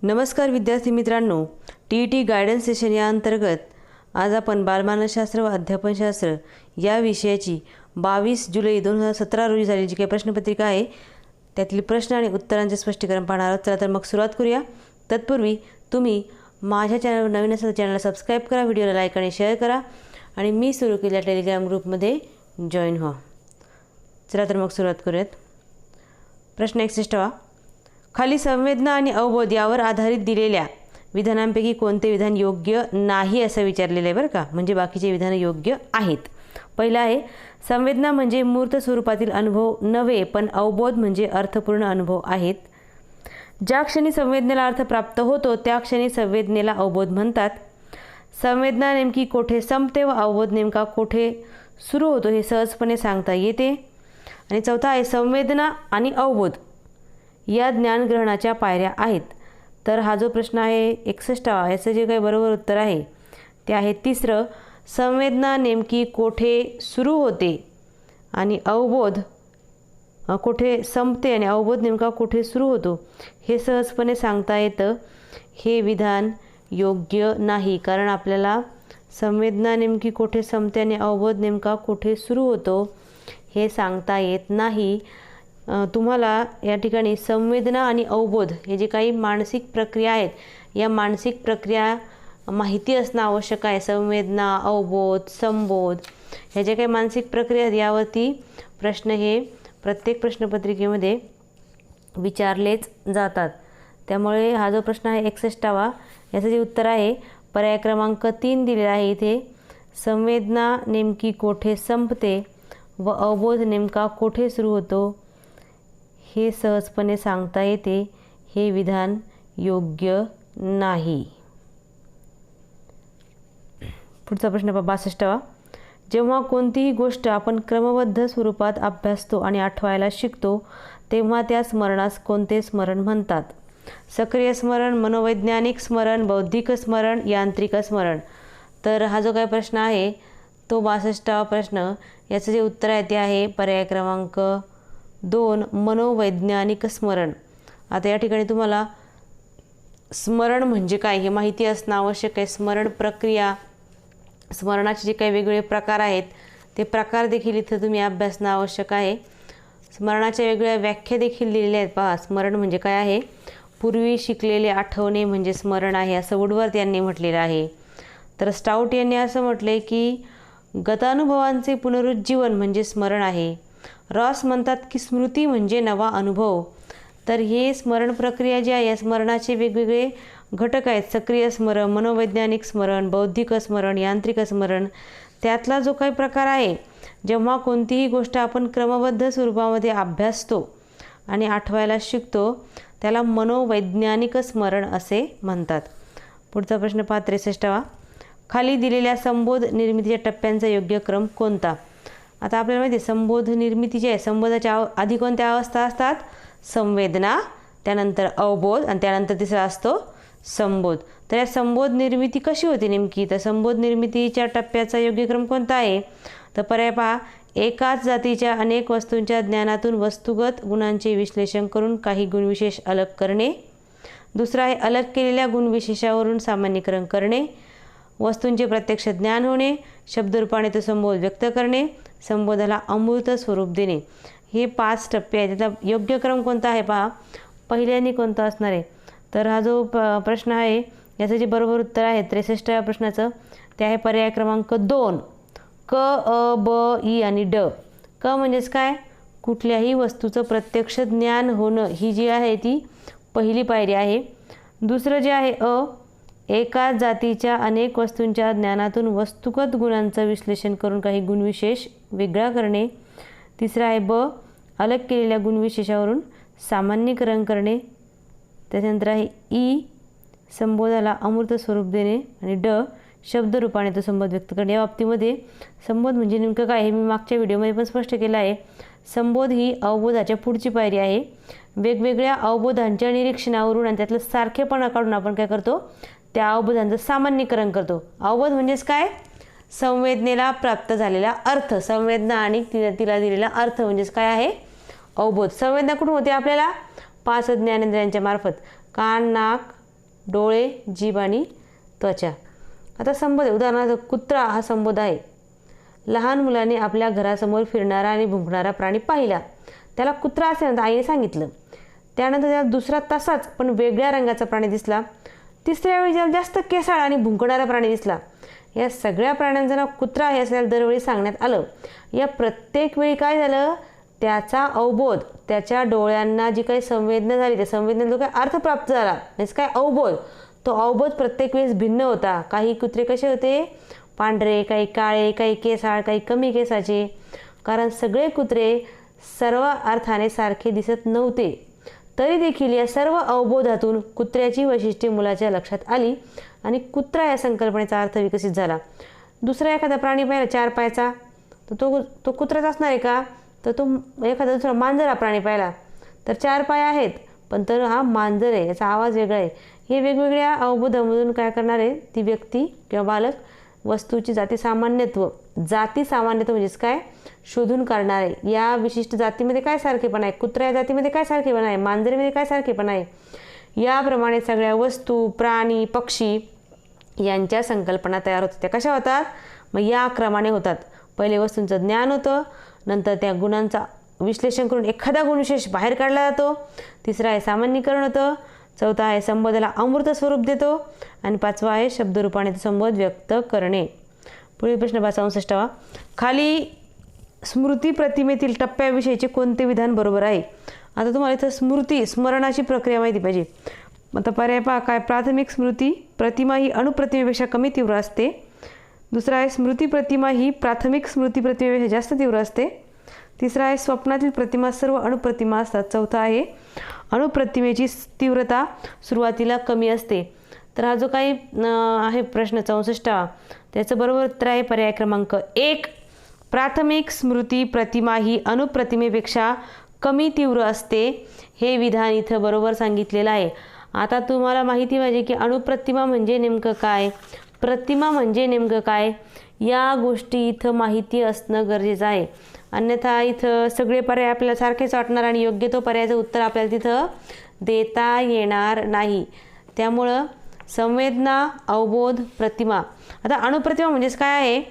नमस्कार विद्यार्थी मित्रांनो, TET गायडन्स सेशन या अंतर्गत आज आपण बालमानसशास्त्र व अध्यापनशास्त्र या विषयाची 22 जुलै 2017 रोजी झालेली जी काही प्रश्नपत्रिका आहे त्यातील प्रश्न आणि उत्तरांचे स्पष्टीकरण पाहणार आहोत। चला तर मग सुरुवात करूया। तत्पूर्वी तुम्ही माझ्या चॅनलवर नवीन असाल तर चॅनलला सबस्क्राइब करा, व्हिडिओला लाईक आणि शेअर करा आणि मी सुरू केलेल्या टेलिग्राम ग्रुपमध्ये जॉईन व्हा। चला तर मग सुरुवात करूयात। प्रश्न 61 खाली संवेदना आणि अवबोध यावर आधारित दिलेल्या विधानांपैकी कोणते विधान योग्य नाही असं विचारलेलं आहे बरं का, म्हणजे बाकीचे विधान योग्य आहेत। पहिलं आहे संवेदना म्हणजे मूर्त स्वरूपातील अनुभव नव्हे पण अवबोध म्हणजे अर्थपूर्ण अनुभव आहेत। ज्या क्षणी संवेदनेला अर्थ प्राप्त होतो त्या क्षणी संवेदनेला अवबोध म्हणतात। संवेदना नेमकी कोठे संपते व अवबोध नेमका कोठे सुरू होतो हे सहजपणे सांगता येते। आणि चौथा आहे संवेदना आणि अवबोध या ज्ञानग्रहणाच्या पायऱ्या आहेत। तर हा जो प्रश्न आहे 61 याचं जे काही बरोबर उत्तर आहे ते आहे तिसरं, संवेदना नेमकी कोठे सुरू होते आणि अवबोध कोठे संपते आणि अवबोध नेमका कोठे सुरू होतो हे सहजपणे सांगता येतं। हे विधान योग्य नाही, कारण आपल्याला संवेदना नेमकी कोठे संपते आणि अवबोध नेमका कोठे सुरू होतो हे सांगता येत नाही। तुम्हाला या ठिकाणी संवेदना आणि अवबोध हे जे काही मानसिक प्रक्रिया आहेत या मानसिक प्रक्रिया माहिती असणं आवश्यक आहे। संवेदना, अवबोध, संबोध ह्या ज्या काही मानसिक प्रक्रिया आहेत यावरती प्रश्न हे प्रत्येक प्रश्नपत्रिकेमध्ये विचारलेच जातात। त्यामुळे हा जो प्रश्न आहे 61 याचं जे उत्तर आहे पर्याय क्रमांक 3 दिलेला आहे इथे। संवेदना नेमकी कोठे संपते व अवबोध नेमका कोठे सुरू होतो हे सहजपणे सांगता येते। हे विधान योग्य नाही। पुढचा प्रश्न 62 जेव्हा कोणतीही गोष्ट आपण क्रमबद्ध स्वरूपात अभ्यासतो आणि आठवायला शिकतो तेव्हा त्या स्मरणास कोणते स्मरण म्हणतात? सक्रिय स्मरण, मनोवैज्ञानिक स्मरण, बौद्धिक स्मरण, यांत्रिक स्मरण। तर हा जो काही प्रश्न आहे तो 62वा प्रश्न याचं जे उत्तर आहे ते आहे पर्याय क्रमांक 2 मनोवैज्ञानिक स्मरण। आता या ठिकाणी तुम्हाला स्मरण म्हणजे काय हे माहिती असणं आवश्यक आहे। स्मरण प्रक्रिया, स्मरणाचे जे काही वेगवेगळे प्रकार आहेत ते प्रकार देखील इथं तुम्ही अभ्यासणं आवश्यक आहे। स्मरणाच्या वेगवेगळ्या व्याख्या देखील दिलेल्या आहेत। पहा स्मरण म्हणजे काय आहे, पूर्वी शिकलेले आठवणे म्हणजे स्मरण आहे असं वुडवर्थ यांनी म्हटलेलं आहे। तर स्टाउट यांनी असं म्हटले की गतानुभवांचे पुनरुज्जीवन म्हणजे स्मरण आहे। रॉस म्हणतात की स्मृती म्हणजे नवा अनुभव। तर हे स्मरण प्रक्रिया जी आहे या स्मरणाचे वेगवेगळे घटक आहेत। सक्रिय स्मरण, मनोवैज्ञानिक स्मरण, बौद्धिक स्मरण, यांत्रिक स्मरण। त्यातला जो काही प्रकार आहे जेव्हा कोणतीही गोष्ट आपण क्रमबद्ध स्वरूपामध्ये अभ्यासतो आणि आठवायला शिकतो त्याला मनोवैज्ञानिक स्मरण असे म्हणतात। पुढचा प्रश्न 63 खाली दिलेल्या संबोध निर्मितीच्या टप्प्यांचा योग्य क्रम कोणता? आता आपल्याला माहिती आहे संबोध निर्मिती जी आहे संबोधाच्या आधी कोणत्या अवस्था असतात? संवेदना, त्यानंतर अवबोध आणि त्यानंतर तिसरा असतो संबोध। तर या संबोध निर्मिती कशी होती नेमकी? तर संबोध निर्मितीच्या टप्प्याचा योग्य क्रम कोणता आहे? तर पर्याय पहा, एकाच जातीच्या अनेक वस्तूंच्या ज्ञानातून वस्तुगत गुणांचे विश्लेषण करून काही गुणविशेष अलग करणे। दुसरा आहे अलग केलेल्या गुणविशेषावरून सामान्यीकरण करणे। वस्तूंचे प्रत्यक्ष ज्ञान होणे, शब्दरूपाने तो संबोध व्यक्त करणे, संबोधाला अमूर्त स्वरूप देणे। हे 5 टप्पे आहेत। त्याचा योग्य क्रम कोणता आहे पहा, पहिल्याने कोणता असणार आहे? तर हा जो प्रश्न आहे याचं जे बरोबर उत्तर आहे 63व्या प्रश्नाचं ते आहे पर्याय क्रमांक 2 क, अ, ब, ई आणि ड। क म्हणजेच काय, कुठल्याही वस्तूचं प्रत्यक्ष ज्ञान होणं ही जी आहे ती पहिली पायरी आहे। दुसरं जे आहे अ, एकाच जातीच्या अनेक वस्तूंच्या ज्ञानातून वस्तुगत गुणांचं विश्लेषण करून काही गुणविशेष वेगळा करणे। तिसरं आहे ब, अलग केलेल्या गुणविशेषावरून सामान्यीकरण करणे। त्याच्यानंतर आहे ई, संबोधाला अमूर्त स्वरूप देणे आणि ड, शब्दरूपाने तो संबोध व्यक्त करणे। या बाबतीमध्ये संबोध म्हणजे नेमकं काय हे मी मागच्या व्हिडिओमध्ये पण स्पष्ट केलं आहे। संबोध ही अवबोधाच्या पुढची पायरी आहे। वेगवेगळ्या अवबोधांच्या निरीक्षणावरून आणि त्यातलं सारखेपणा काढून आपण काय करतो, त्या अवबोधांचं सामान्यीकरण करतो। अवबोध म्हणजेच काय, संवेदनेला प्राप्त झालेला अर्थ। संवेदना आणि तिला दिलेला अर्थ म्हणजेच काय आहे, अवबोध। संवेदना कुठून होते आपल्याला? 5 ज्ञानेंद्रियांच्या मार्फत, कान, नाक, डोळे, जीभ आणि त्वचा. आता संबोध, उदाहरणार्थ कुत्रा हा संबोध आहे. लहान मुलाने आपल्या घरासमोर फिरणारा आणि भुंकणारा प्राणी पाहिला. त्याला कुत्रा असे म्हणतात, आईने सांगितलं. त्यानंतर त्याला दुसरा तसाच पण वेगळ्या रंगाचा प्राणी दिसला. तिसऱ्या वेळी त्याला जास्त केसाळ आणि भुंकणारा प्राणी दिसला. या सगळ्या प्राण्यांचं नाव कुत्रा आहे असं त्याला दरवेळी सांगण्यात आलं. या प्रत्येक वेळी काय झालं, त्याचा अवबोध, त्याच्या डोळ्यांना जी काही संवेदना झाली त्या संवेदनेला जो काही अर्थ प्राप्त झाला, म्हणजे काय अवबोध, तो अवबोध प्रत्येक वेळेस भिन्न होता. काही कुत्रे कसे होते, पांढरे, काही काळे, काही केसाळ, काही कमी केसाचे. कारण सगळे कुत्रे सर्व अर्थाने सारखे दिसत नव्हते. तरी देखील या सर्व अवबोधातून कुत्र्याची वैशिष्ट्ये मुलाच्या लक्षात आली आणि कुत्रा या संकल्पनेचा अर्थ विकसित झाला. दुसरा एखादा प्राणी पाहिला 4 पायाचा, तर तो कुत्राच असणार आहे का? तर तो एखादा दुसरा मांजर हा प्राणी पाहिला, तर 4 पाय आहेत पण तर हा मांजर आहे, याचा आवाज वेगळा आहे. हे वेगवेगळ्या अवबोधामधून काय करणार आहे, ती व्यक्ती किंवा बालक वस्तूची जाती सामान्यत्व म्हणजेच काय, शोधून काढणार आहे. या विशिष्ट जातीमध्ये काय सारखेपणा आहे, कुत्र्या जातीमध्ये काय सारखेपणा आहे, मांजरीमध्ये काय सारखेपणा आहे. याप्रमाणे सगळ्या वस्तू, प्राणी, पक्षी यांच्या संकल्पना तयार होतात. त्या कशा होतात, मग या क्रमाने होतात. पहिले वस्तूंचं ज्ञान होतं, नंतर त्या गुणांचा विश्लेषण करून एखादा गुणविशेष बाहेर काढला जातो. तिसरा आहे सामान्यीकरण होतं. चौथा आहे संबोधाला अमूर्त स्वरूप देतो. आणि 5वा आहे शब्दरूपाने संबोध व्यक्त करणे. पुढील प्रश्न 65वा. खाली स्मृती प्रतिमेतील टप्प्याविषयीचे कोणते विधान बरोबर आहे? आता तुम्हाला इथं स्मरणाची प्रक्रिया माहिती पाहिजे. आता पर्याय पहा काय, प्राथमिक स्मृती प्रतिमा ही अणुप्रतिमेपेक्षा कमी तीव्र असते. दुसरा आहे स्मृती प्रतिमा ही प्राथमिक स्मृती प्रतिमेपेक्षा जास्त तीव्र असते. तिसरा आहे स्वप्नातील प्रतिमा सर्व अणुप्रतिमा असतात. चौथा आहे अणुप्रतिमेची तीव्रता सुरुवातीला कमी असते. तर हा जो काही आहे प्रश्न 64वा, त्याचं बरोबर उत्तर आहे पर्याय क्रमांक 1. प्राथमिक स्मृती प्रतिमा ही अणुप्रतिमेपेक्षा कमी तीव्र असते. हे विधान इथं बरोबर सांगितलेलं आहे. आता तुम्हाला माहिती पाहिजे की अणुप्रतिमा म्हणजे नेमकं काय, प्रतिमा म्हणजे नेमकं काय, या गोष्टी इथं माहिती असणं गरजेचं आहे. अन्यथा इथं सगळे पर्याय आपल्याला सारखेच वाटणार आणि योग्य तो पर्यायाचं उत्तर आपल्याला तिथं देता येणार नाही. त्यामुळं संवेदना, अवबोध, प्रतिमा. आता अणुप्रतिमा म्हणजेच काय आहे,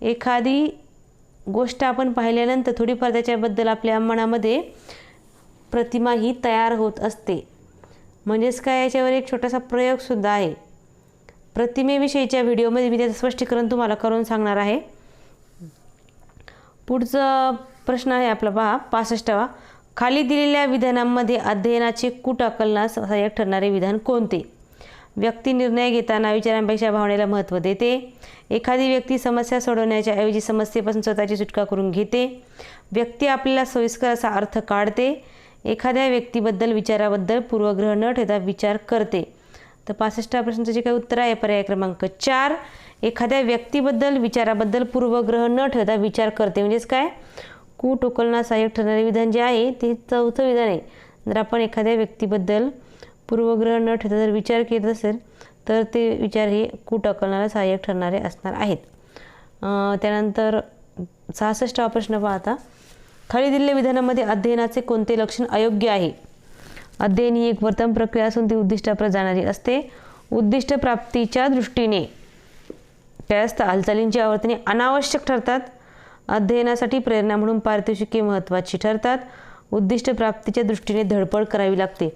एखादी गोष्ट आपण पाहिल्यानंतर थोडीफार त्याच्याबद्दल आपल्या मनामध्ये प्रतिमा ही तयार होत असते. म्हणजेच काय, याच्यावर एक छोटासा प्रयोगसुद्धा आहे. प्रतिमेविषयीच्या व्हिडिओमध्ये मी त्याचं स्पष्टीकरण तुम्हाला करून सांगणार आहे. पुढचा प्रश्न आहे आपला पहा 65वा. खाली दिलेल्या विधानांमध्ये अध्ययनाचे कूट आकलनास सहाय्यक ठरणारे विधान कोणते? व्यक्ती निर्णय घेताना विचारांपेक्षा भावनेला महत्त्व देते. एखादी व्यक्ती समस्या सोडवण्याच्या ऐवजी समस्येपासून स्वतःची सुटका करून घेते. व्यक्ती आपल्याला सोयीस्कर असा अर्थ काढते. एखाद्या व्यक्तीबद्दल विचाराबद्दल पूर्वग्रह न ठेवता विचार करते. तर 65 प्रश्नाचं जे काही उत्तर आहे पर्याय क्रमांक 4. एखाद्या व्यक्तीबद्दल विचाराबद्दल पूर्वग्रह न ठेवता विचार करते. म्हणजेच काय, कूट उकलण्यास सहाय्यक ठरणारे विधान जे आहे ते 4थं विधान आहे. जर आपण एखाद्या व्यक्तीबद्दल पूर्वग्रह न ठेवता जर विचार केला असेल तर ते विचार हे कूट आकलनाला सहाय्यक ठरणारे असणार आहेत. त्यानंतर 66वा प्रश्न पाहता. खाली दिलेल्या विधानामध्ये अध्ययनाचे कोणते लक्षण अयोग्य आहे? अध्ययन ही एक वर्तन प्रक्रिया असून ती उद्दिष्टाप्रत जाणारी असते. उद्दिष्ट प्राप्तीच्या दृष्टीने त्यास्त हालचालींची आवर्तने अनावश्यक ठरतात. अध्ययनासाठी प्रेरणा म्हणून पारितोषिके महत्त्वाची ठरतात. उद्दिष्ट प्राप्तीच्या दृष्टीने धडपड करावी लागते.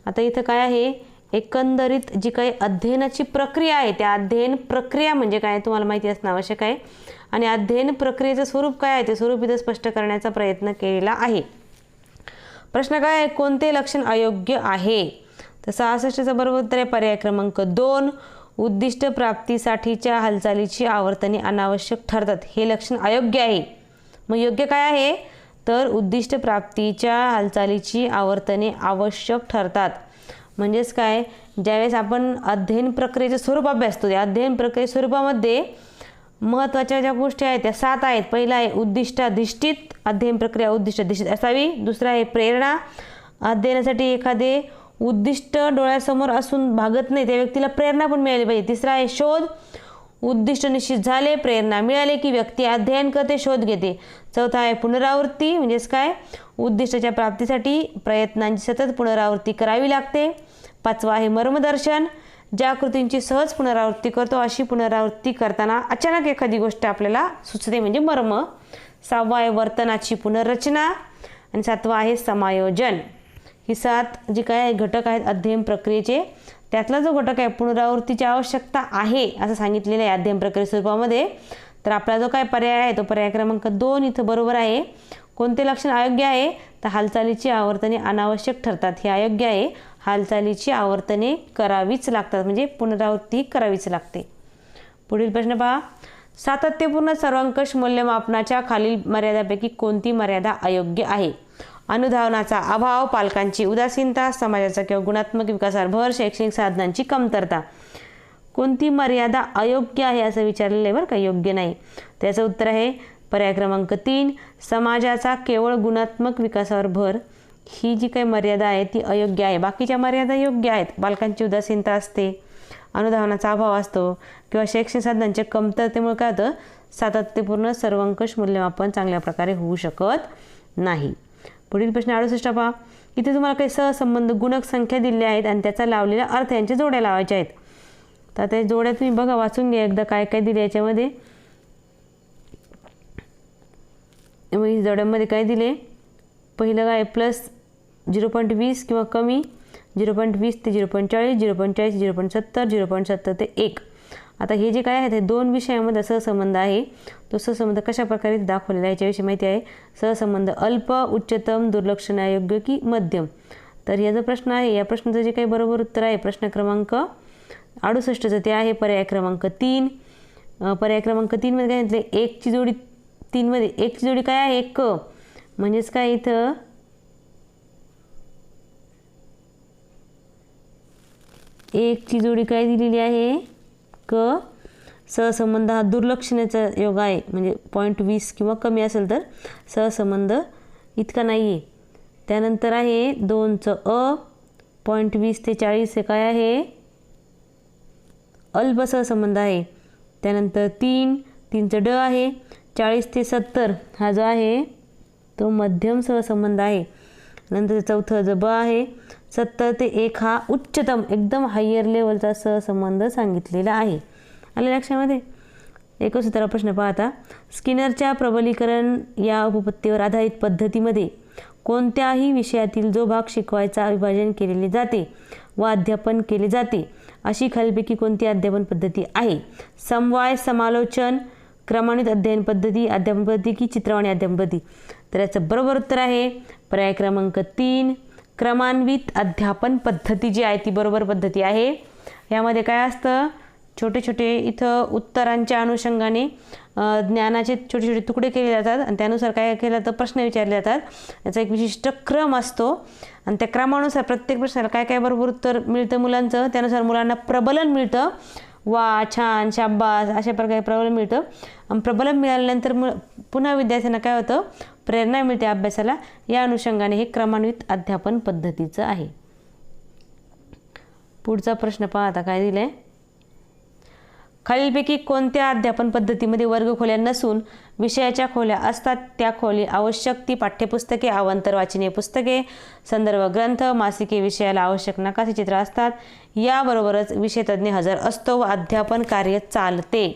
आता इथं काय आहे, एकंदरीत जी काही अध्ययनाची प्रक्रिया आहे त्या अध्ययन प्रक्रिया म्हणजे काय तुम्हाला माहिती असणं आवश्यक आहे. आणि अध्ययन प्रक्रियेचं स्वरूप काय आहे ते स्वरूप इथं स्पष्ट करण्याचा प्रयत्न केलेला आहे. प्रश्न काय आहे, कोणते लक्षण अयोग्य आहे? तर 66चा बरोबर उत्तर आहे पर्याय क्रमांक 2. उद्दिष्ट प्राप्तीसाठीच्या हालचालीची आवर्तने अनावश्यक ठरतात. हे लक्षण अयोग्य आहे. मग योग्य काय आहे, तर उद्दिष्ट प्राप्तीच्या हालचालीची आवर्तने आवश्यक ठरतात. म्हणजेच काय, ज्यावेळेस आपण अध्ययन प्रक्रियेचं स्वरूप अभ्यासतो त्या अध्ययन प्रक्रिये स्वरूपामध्ये महत्त्वाच्या ज्या गोष्टी आहेत त्या 7 आहेत. पहिला आहे उद्दिष्टाधिष्ठित अध्ययन प्रक्रिया उद्दिष्टाधिष्ठित असावी. दुसरा आहे प्रेरणा. अध्ययनासाठी एखादे उद्दिष्ट डोळ्यासमोर असून भागत नाही त्या व्यक्तीला प्रेरणा पण मिळाली पाहिजे. तिसरा आहे शोध. उद्दिष्ट निश्चित झाले, प्रेरणा मिळाली की व्यक्ती अध्ययन करते, शोध घेते. चौथा आहे पुनरावृत्ती. म्हणजेच काय, उद्दिष्टाच्या प्राप्तीसाठी प्रयत्नांची सतत पुनरावृत्ती करावी लागते. 5वा आहे मर्मदर्शन. ज्या कृतींची सहज पुनरावृत्ती करतो अशी पुनरावृत्ती करताना अचानक एखादी गोष्ट आपल्याला सुचते म्हणजे मर्म. 6 आहे वर्तनाची पुनर्रचना आणि 7 आहे समायोजन. ही 7 जी काय घटक आहेत अध्ययन प्रक्रियेचे, त्यातला जो घटक आहे पुनरावृत्तीची आवश्यकता आहे असं सांगितलेलं आहे अध्ययन प्रक्रिये स्वरूपामध्ये. तर आपला जो काय पर्याय आहे तो पर्याय क्रमांक 2 इथं बरोबर आहे. कोणते लक्षण अयोग्य आहे तर हालचालीची आवर्तने अनावश्यक ठरतात. हे अयोग्य आहे. हालचालीची आवर्तने करावीच लागतात म्हणजे पुनरावृत्ती करावीच लागते. पुढील प्रश्न पहा. सातत्यपूर्ण सर्वंकष मूल्यमापनाच्या खालील मर्यादापैकी कोणती मर्यादा अयोग्य आहे? अनुधावनाचा अभाव, पालकांची उदासीनता, समाजाचा किंवा गुणात्मक विकासावर भर, शैक्षणिक साधनांची कमतरता. कोणती मर्यादा अयोग्य आहे असं विचारलेलं आहे बरं का, योग्य नाही. त्याचं उत्तर आहे पर्याय क्रमांक 3 समाजाचा केवळ गुणात्मक विकासावर भर. ही जी काही मर्यादा आहे ती अयोग्य आहे. बाकीच्या मर्यादा योग्य आहेत. पालकांची उदासीनता असते, अनुधावनाचा अभाव असतो किंवा शैक्षणिक साधनांच्या कमतरतेमुळे काय होतं, सातत्यपूर्ण सर्वंकष मूल्यमापन चांगल्या प्रकारे होऊ शकत नाही. पुढील प्रश्न 68 पहा. इथे तुम्हाला काही सहसंबंध गुणक संख्या दिल्या आहेत आणि त्याचा लावलेला अर्थ यांच्या जोड्या लावायच्या आहेत. तर त्या जोड्या तुम्ही बघा, वाचून घ्या एकदा काय काय दिले याच्यामध्ये. जोड्यांमध्ये काय दिले, पहिलं काय प्लस 0.20 किंवा कमी 0.20 ते 0.40, 0.40 0.70, 0.70 ते 1. आता हे जे काय आहे ते 2 विषयामध्ये सहसंबंध आहे. तो सहसंबंध कशा प्रकारे दाखवलेला आहे याच्याविषयी माहिती आहे. सहसंबंध अल्प, उच्चतम, दुर्लक्षणयोग्य की मध्यम. तर याचा प्रश्न आहे. या प्रश्नाचं जे काही बरोबर उत्तर आहे प्रश्न क्रमांक 68चं ते आहे पर्याय क्रमांक 3. पर्याय क्रमांक 3 मध्ये काय म्हटले, 1 ची जोडी 3 मध्ये 1 ची जोडी काय आहे, क. म्हणजेच काय इथं 1 ची जोडी काय दिलेली आहे, क. सहसंबंध हा दुर्लक्षणाचा योग आहे म्हणजे 0.20 किंवा कमी असेल तर सहसंबंध इतका नाही आहे. त्यानंतर आहे 2चं अ, 0.20 ते 40 हे काय आहे, अल्प सहसंबंध आहे. त्यानंतर 3चं ड आहे, 40 ते 70 हा जो आहे तो मध्यम सहसंबंध आहे. नंतर 4चं ज ब आहे, 70 ते 1 हा उच्चतम एकदम हायर लेवलचा सहसंबंध सांगितलेला आहे. आले लक्षामध्ये. 71 प्रश्न पाहता. स्किनरच्या प्रबलीकरण या उपपत्तीवर आधारित पद्धतीमध्ये कोणत्याही विषयातील जो भाग शिकवायचा विभाजन केलेले जाते व अध्यापन केले जाते अशी खालीलपैकी कोणती अध्यापन पद्धती आहे? समवाय, समालोचन, क्रमान्वित अध्ययन पद्धती, अध्यापन पद्धती की चित्रवाणी अध्यापन पद्धती. तर याचं बरोबर उत्तर आहे पर्याय क्रमांक 3 क्रमान्वित अध्यापन पद्धती जी आहे ती बरोबर पद्धती आहे. यामध्ये काय असतं, छोटे छोटे इथं उत्तरांच्या अनुषंगाने ज्ञानाचे छोटे छोटे तुकडे केले जातात आणि त्यानुसार काय केलं तर प्रश्न विचारले जातात. याचा एक विशिष्ट क्रम असतो आणि त्या क्रमानुसार प्रत्येक प्रश्नाला काय काय बरोबर उत्तर मिळतं मुलांचं, त्यानुसार मुलांना प्रबलन मिळतं. वा, छान, शाबास अशा प्रकारे प्रबलन मिळतं. आणि प्रबलन मिळाल्यानंतर पुन्हा विद्यार्थ्यांना काय होतं, प्रेरणा मिळते अभ्यासाला. या अनुषंगाने हे क्रमान्वित अध्यापन पद्धतीचं आहे. पुढचा प्रश्न पहा आता काय दिलं आहे. खालीलपैकी कोणत्या अध्यापन पद्धतीमध्ये वर्गखोल्या नसून विषयाच्या खोल्या असतात? त्या खोली आवश्यक ती पाठ्यपुस्तके, अवांतर वाचनीय पुस्तके, संदर्भ ग्रंथ, मासिके, विषयाला आवश्यक नकाशे चित्र असतात. याबरोबरच विषयतज्ञ हजर असतो व अध्यापन कार्य चालते.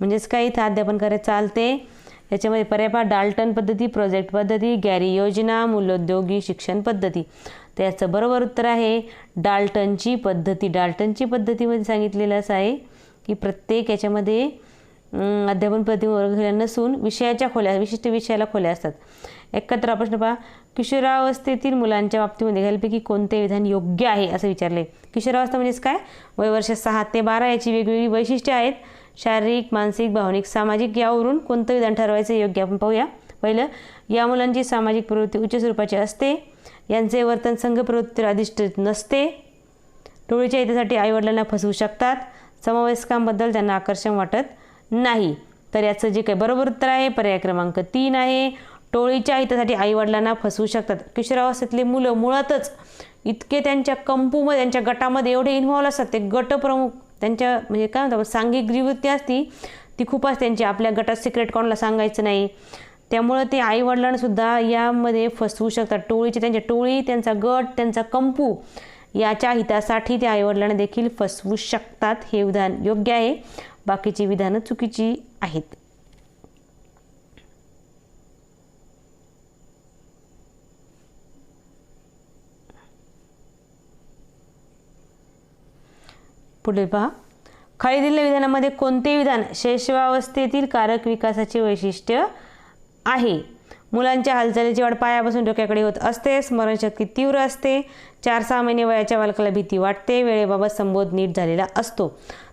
म्हणजेच काय इथं अध्यापन कार्य चालते. याच्यामध्ये पर्याय पहा, डाल्टन पद्धती, प्रोजेक्ट पद्धती, गॅरी योजना, मूल्योद्योगी शिक्षण पद्धती. तर याचं बरोबर उत्तर आहे डाल्टनची पद्धती. डाल्टनची पद्धतीमध्ये सांगितलेलं असं आहे की प्रत्येक याच्यामध्ये अध्यापन पद्धती वर्गखोल्या नसून विषयाच्या खोल्या, विशिष्ट विषयाला खोल्या असतात. 71 प्रश्न पहा. किशोरावस्थेतील मुलांच्या बाबतीमध्ये खालीलपैकी कोणते विधान योग्य आहे असं विचारले. किशोरावस्था म्हणजेच काय, वयवर्ष 6 ते 12 याची वेगवेगळी वैशिष्ट्ये आहेत. शारीरिक, मानसिक, भावनिक, सामाजिक यावरून कोणतं विधान ठरवायचं योग्य आपण पाहूया. पहिलं, या मुलांची सामाजिक प्रवृत्ती उच्च स्वरूपाची असते. यांचे वर्तन संघ प्रवृत्तीवर अधिष्ठित नसते. टोळीच्या हितासाठी आईवडिलांना फसवू शकतात. समवयस्कांबद्दल त्यांना आकर्षण वाटत नाही. तर याचं जे काही बरोबर उत्तर आहे पर्याय क्रमांक 3 आहे. टोळीच्या हितासाठी आईवडिलांना फसवू शकतात. किशोरावस्थेतले मुलं मुळातच इतके त्यांच्या कंपूमध्ये, त्यांच्या गटामध्ये एवढे इन्व्हॉल्व असतात. ते गटप्रमुख त्यांच्या म्हणजे काय म्हणतात सांघिक वृत्ती असती ती खूप असते त्यांची. आपल्या गटात सिक्रेट कोणाला सांगायचं नाही. त्यामुळं ते आईवडिलांना सुद्धा यामध्ये फसवू शकतात. टोळीचे, त्यांच्या टोळी, त्यांचा गट, त्यांचा कंपू याच्या हितासाठी ते आईवडिलांना देखील फसवू शकतात. हे विधान योग्य आहे, बाकीची विधानं चुकीची आहेत. पुढे पहा, खाली दिलेल्या विधानामध्ये कोणते विधान शैशवावस्थेतील कारक विकासाचे वैशिष्ट्य आहे? मुलांच्या हालचालीची वाढ पायापासून डोक्याकडे होत असते, स्मरणशक्ती तीव्र असते, 4-6 महिने वयाच्या बालकाला भीती वाटते, वेळेबाबत संबोध नीट झालेला असतो.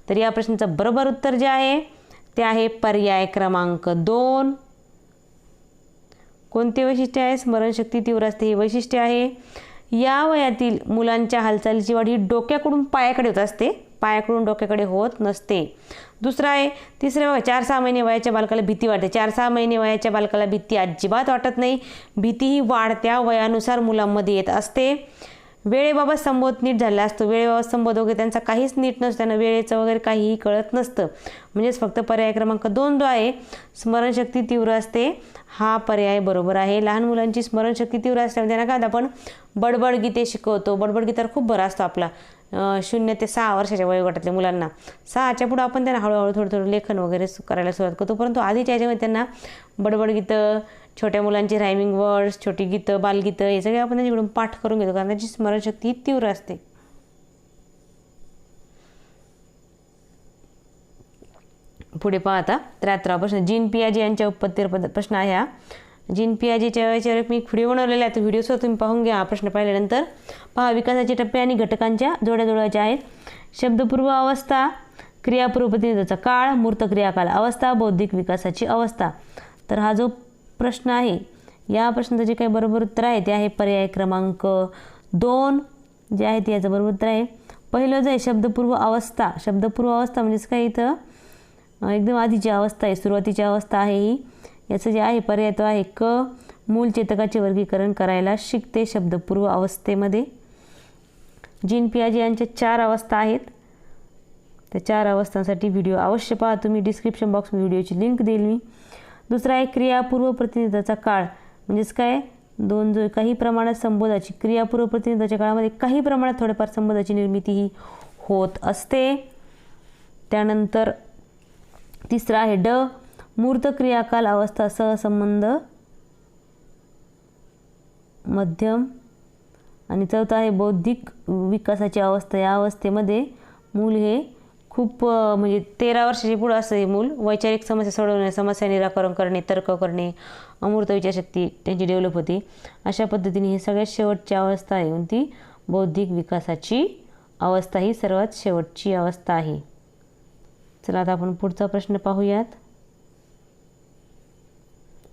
तर या प्रश्नाचं बरोबर उत्तर जे आहे ते आहे पर्याय क्रमांक 2. कोणते वैशिष्ट्य आहे? स्मरणशक्ती तीव्र असते हे वैशिष्ट्य आहे. या वयातील मुलांच्या हालचालीची वाढ ही डोक्याकडून पायाकडे होत असते, पायाकडून डोक्याकडे होत नसते. दुसरा आहे, तिसरं बघा, 4-6 महिने वयाच्या बालकाला भीती वाटते. 4-6 महिने वयाच्या बालकाला भीती अजिबात वाटत नाही. भीती ही वाढत्या वयानुसार मुलांमध्ये येत असते. वेळेबाबत संबोध नीट झालेला असतो. वेळेबाबत संबोध वगैरे त्यांचा काहीच नीट नसतं, त्यांना वेळेचं वगैरे काहीही कळत नसतं. म्हणजेच फक्त पर्याय क्रमांक 2 जो आहे स्मरणशक्ती तीव्र असते हा पर्याय बरोबर आहे. लहान मुलांची स्मरणशक्ती तीव्र असते त्यांना काय आपण बडबड गीते शिकवतो. बडबड गीतावर खूप भर असतो आपला 0 ते 6 वर्षाच्या वयोगटातल्या मुलांना. 6च्या पुढं आपण त्यांना हळूहळू थोडं लेखन वगैरे करायला सुरुवात करतो. परंतु आधीच्या याच्यामध्ये त्यांना बडबड गीतं, छोट्या मुलांची रायमिंग वर्ड्स, छोटी गीतं, बालगीतं हे सगळे आपण त्यांच्याकडून पाठ करून घेतो कारण त्यांची स्मरणशक्ती तीव्र असते. पुढे पहा आता 73 प्रश्न. जीन पियाजे यांच्या उत्पत्तीवर प्रश्न आहे हा. जीन पियाजेच्या याच्यावर मी व्हिडिओ बनवलेला आहे, तो व्हिडिओसह तुम्ही पाहून घ्या. हा प्रश्न पाहिल्यानंतर पहा, विकासाचे टप्पे आणि घटकांच्या जोड्या जोडायच्या आहेत. शब्दपूर्व अवस्था, क्रियापूर्व प्रतिनिधित्वाचा काळ, मूर्त क्रियाकाल अवस्था, बौद्धिक विकासाची अवस्था. तर हा जो प्रश्न आहे या प्रश्नाचं जे काही बरोबर उत्तर आहे ते आहे पर्याय क्रमांक 2 जे आहे ते याचं बरोबर उत्तर आहे. पहिलं जे आहे शब्दपूर्व अवस्था. शब्दपूर्व अवस्था म्हणजेच काय, इथं एकदम आधीची अवस्था आहे, सुरुवातीची अवस्था आहे ही. याचं जे आहे पर्याय तो आहे क. मूल चेतकाचे वर्गीकरण करायला शिकते शब्दपूर्व अवस्थेमध्ये. जीन पियाजे यांच्या 4 अवस्था आहेत. त्या 4 अवस्थांसाठी व्हिडिओ अवश्य पहा तुम्ही. डिस्क्रिप्शन बॉक्समध्ये व्हिडिओची लिंक देईल मी. दुसरा आहे क्रियापूर्व प्रतिनिधित्वाचा काळ. म्हणजेच काय, दोन जो काही प्रमाणात संबोधाची, क्रियापूर्व प्रतिनिधित्वाच्या काळामध्ये काही प्रमाणात थोडेफार संबोधाची निर्मिती ही होत असते. त्यानंतर तिसरा आहे ड. मूर्त क्रियाकाल अवस्था, सहसंबंध मध्यम. आणि चौथा आहे बौद्धिक विकासाची अवस्था. या अवस्थेमध्ये मूल हे खूप म्हणजे 13 वर्षाचे पुढं असं हे मूल वैचारिक समस्या सोडवणे, समस्या निराकरण करणे, तर्क करणे, अमूर्त विचारशक्ती त्यांची डेव्हलप होते. अशा पद्धतीने ही सगळ्यात शेवटची अवस्था आहे ती बौद्धिक विकासाची अवस्था. ही सर्वात शेवटची अवस्था आहे. चला आता आपण पुढचा प्रश्न पाहूयात.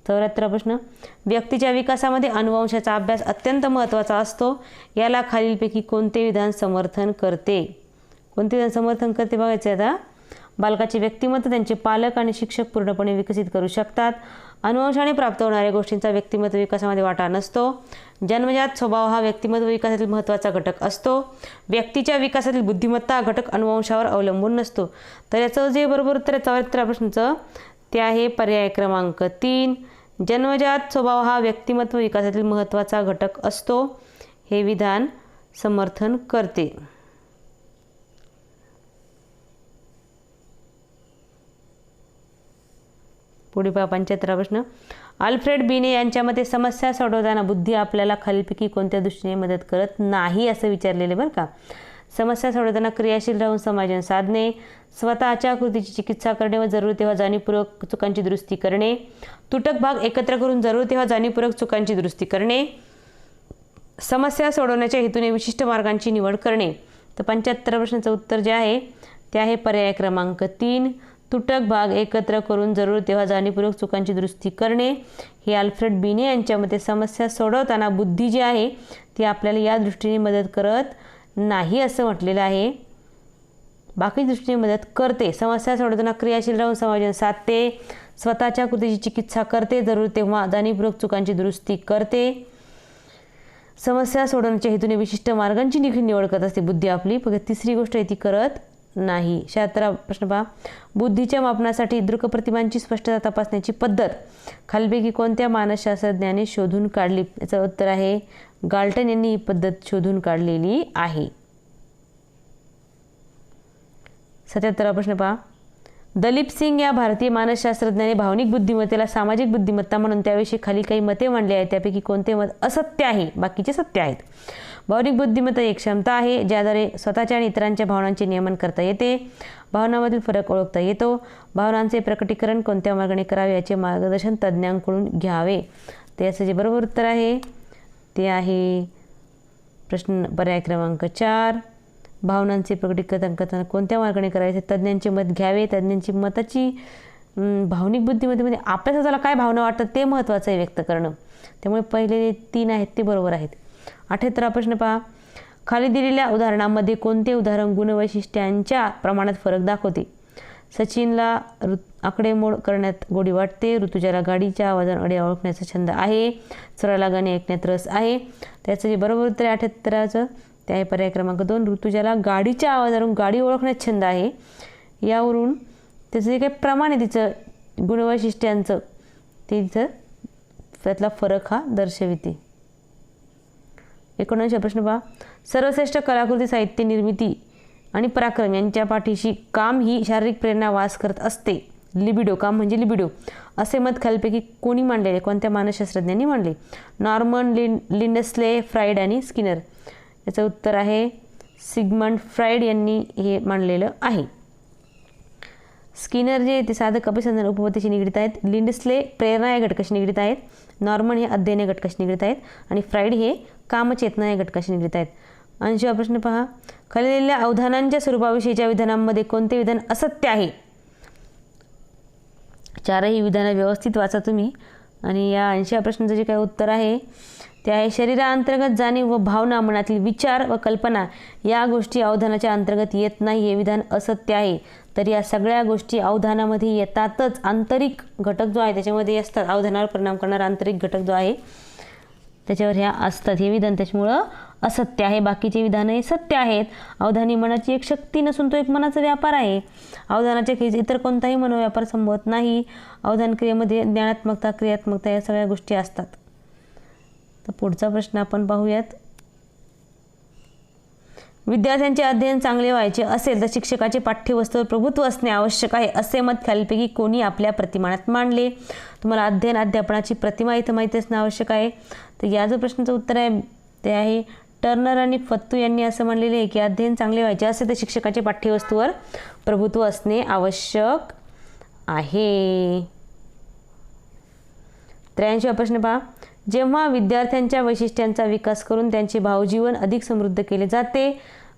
74 प्रश्न. व्यक्तीच्या विकासामध्ये अनुवंशाचा अभ्यास अत्यंत महत्त्वाचा असतो. याला खालीलपैकी कोणते विधान समर्थन करते? कोणते विधान समर्थन करते बघायचे आता. बालकाचे व्यक्तिमत्व त्यांचे पालक आणि शिक्षक पूर्णपणे विकसित करू शकतात. अनुवंशाने प्राप्त होणाऱ्या गोष्टींचा व्यक्तिमत्व विकासामध्ये वाटा नसतो. जन्मजात स्वभाव हा व्यक्तिमत्व विकासातील महत्त्वाचा घटक असतो. व्यक्तीच्या विकासातील बुद्धिमत्ता घटक अनुवंशावर अवलंबून नसतो. तर याचं जे बरोबर उत्तर आहे 74 प्रश्नाचं ते आहे पर्याय क्रमांक 3. जन्मजात स्वभाव हा व्यक्तिमत्व विकासातील महत्त्वाचा घटक असतो. हे विधान समर्थन करते. पुढे पहा 75 प्रश्न. अल्फ्रेड बिने यांच्या मते समस्या सोडवताना बुद्धी आपल्याला खालीलपैकी कोणत्या दृष्टीने मदत करत नाही असं विचारलेले बरं का. समस्या सोडवताना क्रियाशील राहून समाधान साधणे, स्वतःच्या कृतीची चिकित्सा करणे व जरूर तेव्हा जाणीवपूर्वक चुकांची दुरुस्ती करणे, तुटक भाग एकत्र करून जरूर तेव्हा जाणीवपूर्वक चुकांची दुरुस्ती करणे, समस्या सोडवण्याच्या हेतूने विशिष्ट मार्गांची निवड करणे. तर 75 प्रश्नाचं उत्तर जे आहे ते आहे पर्याय क्रमांक 3. तुटक भाग एकत्र करून जरूर तेव्हा जाणीवपूर्वक चुकांची दुरुस्ती करणे. हे अल्फ्रेड बिने यांच्या मते समस्या सोडवताना बुद्धी जी आहे ती आपल्याला या दृष्टीने मदत करत नाही असं म्हटलेलं आहे. बाकी दृष्टीने मदत करते. समस्या सोडवताना क्रियाशील राहून समाधान साधते, स्वतःच्या कृतीची चिकित्सा करते, जरूर तेव्हा जाणीवपूर्वक चुकांची दुरुस्ती करते, समस्या सोडवण्याच्या हेतूने विशिष्ट मार्गांची निवड करत असते बुद्धी आपली. फक्त तिसरी गोष्ट आहे ती करत नाही. 76 प्रश्न पहा, बुद्धीच्या मापनासाठी दृक्प्रतिमांची स्पष्टता तपासण्याची पद्धत खालीलपैकी कोणत्या मानसशास्त्रज्ञाने शोधून काढली? याचं उत्तर आहे गाल्टन यांनी ही पद्धत शोधून काढलेली आहे. 77 प्रश्न पहा, दलीप सिंग या भारतीय मानसशास्त्रज्ञाने भावनिक बुद्धिमत्तेला सामाजिक बुद्धिमत्ता म्हणून त्याविषयी खाली काही मते मांडली आहेत. त्यापैकी कोणते मत असत्य आहे? बाकीचे सत्य आहेत. भावनिक बुद्धिमत्ता एक क्षमता आहे ज्याद्वारे स्वतःच्या आणि इतरांच्या भावनांचे नियमन करता येते. भावनांमधील फरक ओळखता येतो. भावनांचे प्रकटीकरण कोणत्या मार्गाने करावे याचे मार्गदर्शन तज्ज्ञांकडून घ्यावे. ते याचं जे बरोबर उत्तर आहे ते आहे प्रश्न पर्याय क्रमांक 4. भावनांचे प्रकटीकरण करताना कोणत्या मार्गाने करायचे? तज्ज्ञांचे मत घ्यावे. तज्ज्ञांची मताची भावनिक बुद्धिमत्तेमध्ये आपल्या स्वतःला काय भावना वाटतात ते महत्त्वाचं आहे व्यक्त करणं. त्यामुळे पहिले 3 आहेत ते बरोबर आहेत. 78 प्रश्न पहा, खाली दिलेल्या उदाहरणामध्ये कोणते उदाहरण गुणवैशिष्ट्यांच्या प्रमाणात फरक दाखवते? सचिनला आकडेमोड करण्यात गोडी वाटते. ऋतुजाला गाडीच्या आवाजाने अडे ओळखण्याचा छंद आहे. स्वराला गाणे ऐकण्यात रस आहे. त्याचं जे बरोबर उत्तर आहे 78चं ते आहे पर्याय क्रमांक 2. ऋतुजाला गाडीच्या आवाजावरून गाडी ओळखण्यात छंद आहे. यावरून त्याचं जे काही प्रमाण आहे तिचं गुणवैशिष्ट्यांचं ते तिथं त्यातला फरक हा दर्शविते. 79 प्रश्न पहा, सर्वश्रेष्ठ कलाकृती साहित्य निर्मिती आणि पराक्रम यांच्या पाठीशी काम ही शारीरिक प्रेरणा वास करत असते. लिबिडो, काम म्हणजे लिबिडो असे मत खालीलपैकी कोणी मांडलेले? कोणत्या मानसशास्त्रज्ञांनी मांडले? नॉर्मन, लिंडस्ले, फ्राईड आणि स्किनर. याचं उत्तर आहे सिगमंड फ्राईड यांनी हे मांडलेलं आहे. स्किनर जे ते साधक अभिसंधान उपपत्तीशी निगडीत आहेत. लिंडस्ले प्रेरणा या घटकाशी निगडीत आहेत. नॉर्मन हे अध्ययन या घटकाशी निगडीत आहेत आणि फ्राईड हे कामचेतना या घटकाशी निगडीत आहेत. 80 प्रश्न पहा, खाली दिलेल्या अवधानांच्या स्वरूपाविषयीच्या विधानांमध्ये कोणते विधान असत्य आहे? 4ही विधानं व्यवस्थित वाचा तुम्ही. आणि या 80 प्रश्नाचं जे काही उत्तर आहे ते आहे शरीराअंतर्गत जाणीव व भावना, मनातील विचार व कल्पना या गोष्टी अवधानाच्या अंतर्गत येत नाही हे विधान असत्य आहे. तर या सगळ्या गोष्टी अवधानामध्ये येतातच. आंतरिक घटक जो आहे त्याच्यामध्ये असतात. अवधानावर परिणाम करणारा आंतरिक घटक जो आहे त्याच्यावर ह्या असतात. हे विधान त्याच्यामुळं असत्य आहे. बाकीचे विधान हे सत्य आहेत. अवधान ही मनाची एक शक्ती नसून तो एक मनाचा व्यापार आहे. अवधानाच्या खेळीत इतर कोणताही मनोव्यापार संभवत नाही. अवधान क्रियेमध्ये ज्ञानात्मकता, क्रियात्मकता या सगळ्या गोष्टी असतात. तर पुढचा प्रश्न आपण पाहूयात. विद्यार्थ्यांचे अध्ययन चांगले व्हायचे असेल तर शिक्षकाचे पाठ्यवस्तूवर प्रभुत्व असणे आवश्यक आहे असे मत खालीलपैकी कोणी आपल्या प्रतिमानात मांडले? तुम्हाला अध्ययन अध्यापनाची प्रतिमा इथं माहिती असणं आवश्यक आहे. तर या जो प्रश्नाचं उत्तर आहे ते आहे टर्नर आणि फत्तू यांनी असं म्हणलेले आहे की अध्ययन चांगले व्हायचे असेल तर शिक्षकाचे पाठ्यवस्तूवर प्रभुत्व असणे आवश्यक आहे. 83 प्रश्न पहा, जेव्हा विद्यार्थ्यांच्या वैशिष्ट्यांचा विकास करून त्यांचे भावजीवन अधिक समृद्ध केले जाते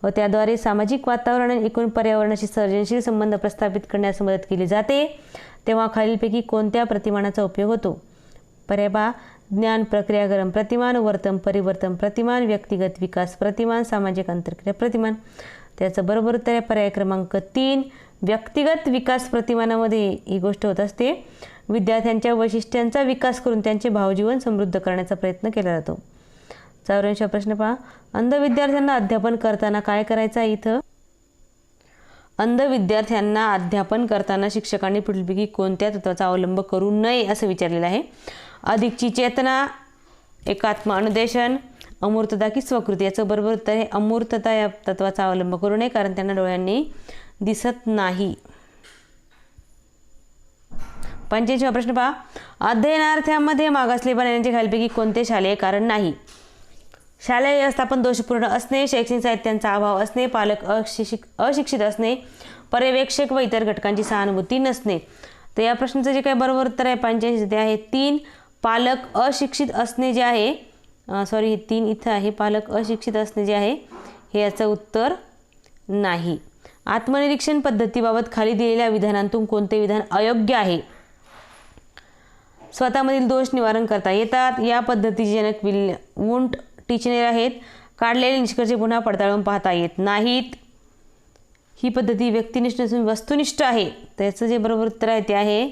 व त्याद्वारे सामाजिक वातावरण आणि एकूण पर्यावरणाशी सर्जनशील संबंध प्रस्थापित करण्यास मदत केली जाते तेव्हा खालीलपैकी कोणत्या प्रतिमानाचा उपयोग होतो? पर्याय पहा, ज्ञान प्रक्रियाकरण प्रतिमान, वर्तन परिवर्तन प्रतिमान, व्यक्तिगत विकास प्रतिमान, सामाजिक आंतरक्रिया प्रतिमान. त्याचं बरोबर उत्तर आहे पर्याय क्रमांक 3. व्यक्तिगत विकास प्रतिमानामध्ये ही गोष्ट होत असते. विद्यार्थ्यांच्या वैशिष्ट्यांचा विकास करून त्यांचे भावजीवन समृद्ध करण्याचा प्रयत्न केला जातो. 84 प्रश्न पहा, अंध विद्यार्थ्यांना अध्यापन करताना काय करायचं आहे? इथं अंध विद्यार्थ्यांना अध्यापन करताना शिक्षकांनी पुढीलपैकी कोणत्या तत्वाचा अवलंब करू नये असं विचारलेलं आहे. अधिकची चेतना, एकात्म अनुदेशन, अमूर्तता की स्वकृती. याचं बरोबर उत्तर आहे अमूर्तता या तत्वाचा अवलंब करू नये कारण त्यांना डोळ्यांनी दिसत नाही. 85 प्रश्न पहा, अध्ययनार्थ्यांमध्ये मागासलेपणा येण्याचे खालीलपैकी कोणते शालेय कारण नाही? शालेय व्यवस्थापन दोषपूर्ण असणे, शैक्षणिक साहित्यांचा अभाव असणे, पालक अशिक्षित असणे, पर्यवेक्षक व इतर घटकांची सहानुभूती नसणे. तर या प्रश्नाचं जे काही बरोबर उत्तर आहे 85 ते आहे 3. पालक अशिक्षित असणे जे आहे हे 3 इथं आहे. पालक अशिक्षित असणे जे आहे हे याचं उत्तर नाही. आत्मनिरीक्षण पद्धतीबाबत खाली दिलेल्या विधानांतून कोणते विधान अयोग्य आहे? स्वतःमधील दोष निवारण करता येतात. या पद्धतीचे जनक वुंट टिचनेर आहेत. काढलेले निष्कर्ष पुन्हा पडताळून पाहता येत नाहीत. ही पद्धती व्यक्तिनिष्ठ नसून वस्तुनिष्ठ आहे. त्याचं जे बरोबर उत्तर आहे ते आहे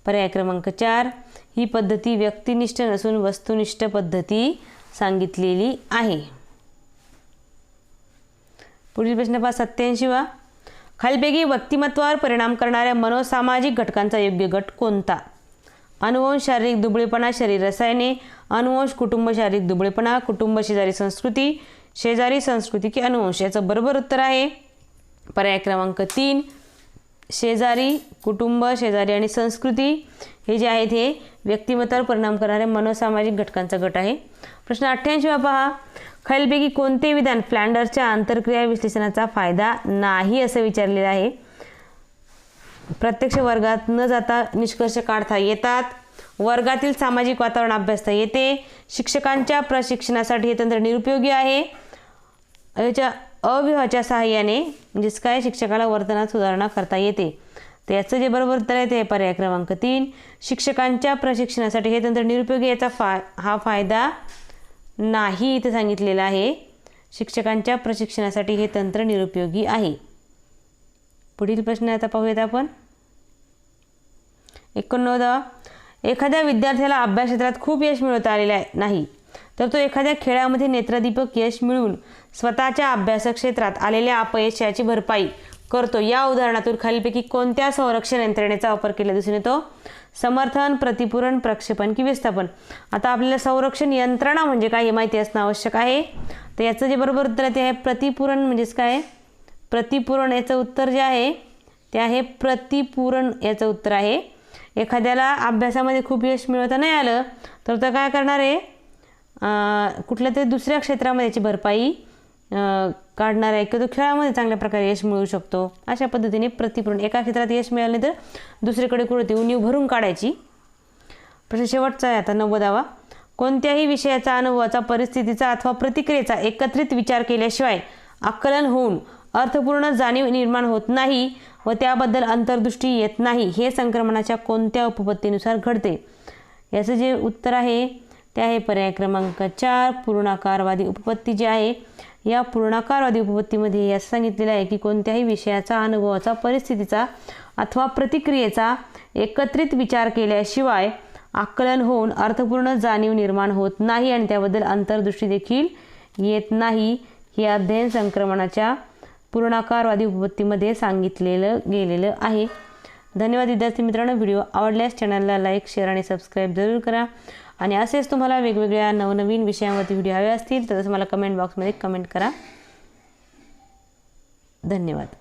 पर्याय क्रमांक 4. ही पद्धती व्यक्तिनिष्ठ नसून वस्तुनिष्ठ पद्धती सांगितलेली आहे. पुढील प्रश्न पहा 87. खालीलपैकी व्यक्तिमत्वावर परिणाम करणाऱ्या मनोसामाजिक घटकांचा योग्य गट कोणता? अनुवंश शारीरिक दुबळेपणा, शरीर रसायने, अनुवंश कुटुंब शारीरिक दुबळेपणा, कुटुंब शेजारी संस्कृती, शेजारी संस्कृती की अनुवंश? याचं बरोबर उत्तर आहे पर्याय क्रमांक 3, शेजारी, कुटुंब, शेजारी आणि संस्कृती हे जे आहेत हे व्यक्तिमत्वावर परिणाम करणारे मनोसामाजिक घटकांचा गट आहे. प्रश्न 88 पहा. खालीलपैकी कोणते विधान फ्लँडर्सच्या आंतरक्रिया विश्लेषणाचा फायदा नाही असं विचारलेलं आहे? प्रत्यक्ष वर्गात न जाता निष्कर्ष काढता येतात, वर्गातील सामाजिक वातावरण अभ्यासता येते, शिक्षकांच्या प्रशिक्षणासाठी हे तंत्र निरुपयोगी आहे, याच्या अव्यूहाच्या सहाय्याने म्हणजेच काय शिक्षकाला वर्तनात सुधारणा करता येते. तर याचं जे बरोबर उत्तर आहे ते पर्याय क्रमांक 3, शिक्षकांच्या प्रशिक्षणासाठी हे तंत्र निरुपयोगी, याचा हा फायदा नाही इथे सांगितलेला आहे. शिक्षकांच्या प्रशिक्षणासाठी हे तंत्र निरुपयोगी आहे. पुढील प्रश्न आता पाहूयात आपण. 89. एखाद्या विद्यार्थ्याला अभ्यास क्षेत्रात खूप यश मिळवता आलेले नाही, तर तो एखाद्या खेळामध्ये नेत्रदीपक यश मिळवून स्वतःच्या अभ्यास क्षेत्रात आलेल्या अपयशाची भरपाई करतो. या उदाहरणातून खालीलपैकी कोणत्या संरक्षण यंत्रणेचा वापर केला दिसून येतो? समर्थन, प्रतिपूरण, प्रक्षेपण की विस्थापन? आता आपल्याला संरक्षण यंत्रणा म्हणजे काय हे माहिती असणं आवश्यक आहे. तर याचं जे बरोबर उत्तर आहे ते आहे प्रतिपूरण. म्हणजेच काय? प्रतिपूरण. याचं उत्तर जे आहे ते आहे प्रतिपूरण याचं उत्तर आहे. एखाद्याला अभ्यासामध्ये खूप यश मिळवता नाही आलं तर तो काय करणार आहे? कुठल्या तरी दुसऱ्या क्षेत्रामध्ये याची भरपाई काढणार आहे किंवा तो खेळामध्ये चांगल्या प्रकारे यश मिळवू शकतो. अशा पद्धतीने प्रतिपूरण. एका क्षेत्रात यश मिळालं नाही तर दुसरीकडे कुठे ती उणीव भरून काढायची. प्रश्न शेवटचा आहे आता 90वा. कोणत्याही विषयाचा, अनुभवाचा, परिस्थितीचा अथवा प्रतिक्रियेचा एकत्रित विचार केल्याशिवाय आकलन होऊन अर्थपूर्ण जाणीव निर्माण होत नाही व त्याबद्दल अंतर्दृष्टी येत नाही, हे संक्रमणाच्या कोणत्या उपपत्तीनुसार घडते? याचं जे उत्तर आहे ते आहे पर्याय क्रमांक 4, पूर्णाकारवादी उपपत्ती जी आहे. या पूर्णाकारवादी उपपत्तीमध्ये असं सांगितलेलं आहे की कोणत्याही विषयाचा, अनुभवाचा, परिस्थितीचा अथवा प्रतिक्रियेचा एकत्रित विचार केल्याशिवाय आकलन होऊन अर्थपूर्ण जाणीव निर्माण होत नाही आणि त्याबद्दल अंतर्दृष्टी देखील येत नाही. हे अध्ययन संक्रमणाच्या पूर्णाकारवादी उपपत्तीमध्ये सांगितलेलं गेलेलं आहे. धन्यवाद विद्यार्थी मित्रांनो. व्हिडिओ आवडल्यास चॅनलला लाईक, शेअर आणि सबस्क्राईब जरूर करा. आणि असेच तुम्हाला वेगवेगळ्या नवनवीन विषयांवरती व्हिडिओ हवे असतील तर मला कमेंट बॉक्समध्ये कमेंट करा. धन्यवाद.